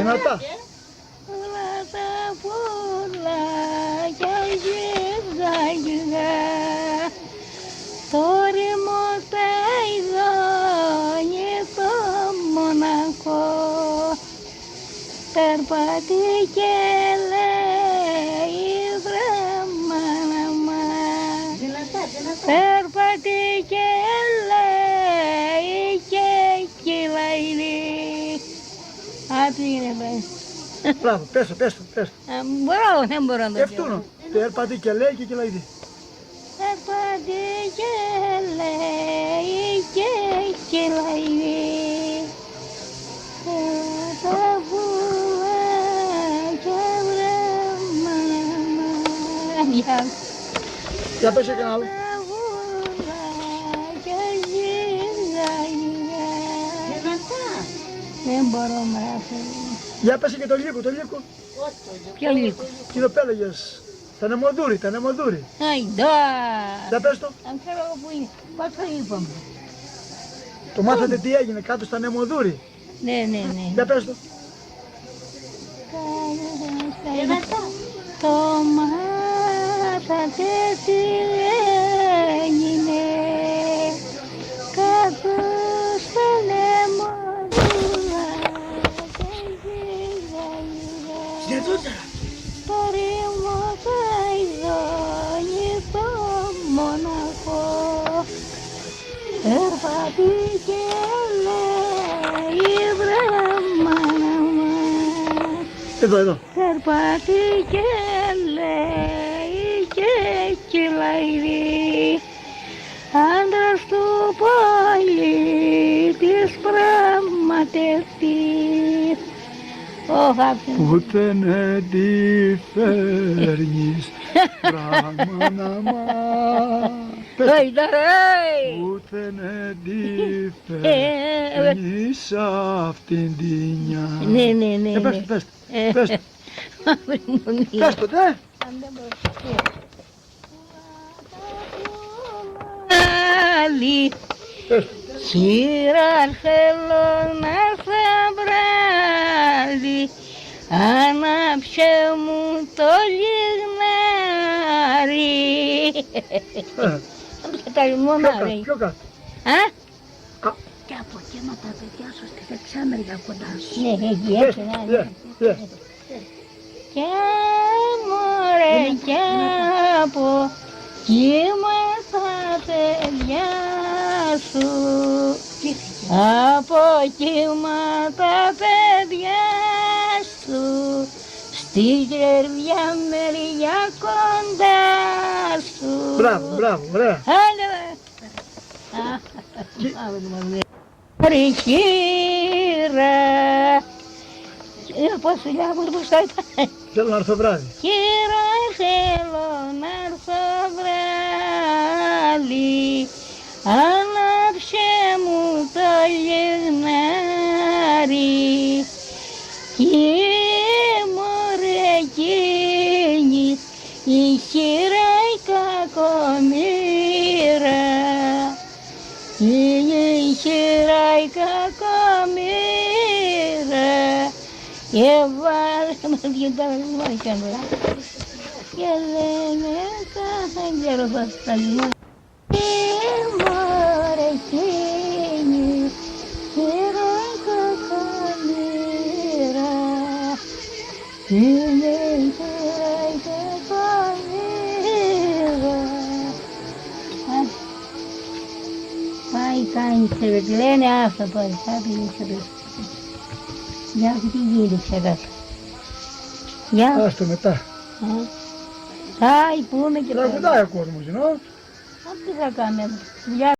Δυνατά. Όλα τα πουλάκια ζυγζαγιά, το ρημό τα ειδώνει το Μονακό. Περπατήκε λέει βρεμάναμα, περπατήκε λέει και κυλάει. Πήγαινε πάει. Μπράβο, πες το. Μπορώ, δεν μπορώ να το Ευτούνο. πιω. Περπατήκε λέει και κυλάει. Περπατήκε λέει και κυλάει. Τα πουλάκια βρεμάναμα. Για πες και ένα άλλο. Τα πουλάκια ζυγζαγιά. Δεν μπορώ να φύγω. Για πες και το λύκο. Ποιο λίγο. Κοινό πέλαγες. Τα νεμοδούρι. Αϊντά. Για πες το. Αν ξέρω εγώ που είναι. Πώς το είπαμε. Το μάθατε τι έγινε κάτω στα νεμοδούρι. Ναι. Για πες το. Το μάθατε τι έγινε κάτω στα νεμοδούλα. Το ρήμο θα ειδώνει το Μονακό. Περπατήκε λέει βρεμάναμα, Εδώ. περπατήκε λέει και κυλάει. Άντρας του πολίτης πραγματευτής. Πούτε ναι τι φέρνεις βρεμάναμα. Πούτε ναι τι φέρνεις αυτήν την νιά. Ναι. Πες το. Πες το, ναι. Άλλη Πες το. χείρα θέλω να θα βράλει, ανάψε μου το λιγνάρι. Τα λιμονάρι. Πιο κάτω. Και από εκεί με τα παιδιά σου στη δεξάμερια κοντά σου. Ναι, εκεί έτσι να Ναι. Και μωρέ κι από κύμα τα παιδιά σου, από κύμα τα παιδιά σου, στη γερβιά μεριά κοντά σου. Μπράβο, ωραία. Χείρα, πώς το είπα. Θέλω να έρθω βράδυ. Χείρα θέλω να έρθω βράδυ, ανάψε μου το λιγνάρι. Κι μωρέ εκείνη η χείρα η κακομοίρα, η χείρα η κακομοίρα, έβαλε με δύο τα λιμάνια και λένε κάθε καιρό θα στα λιμάνια. Μωρέ εκείνη χείρα η κακομοίρα, είναι η χείρα η κακομοίρα. Πάει κάνει ξέρετε, λένε αυτό πάλι, θα πήγε ξέρετε. Για τι γύρισε κάτω. Για. Άστο μετά. Θα πούμε και πέρα. Τραγουδάει ο κόσμος, Τι θα κάνουμε.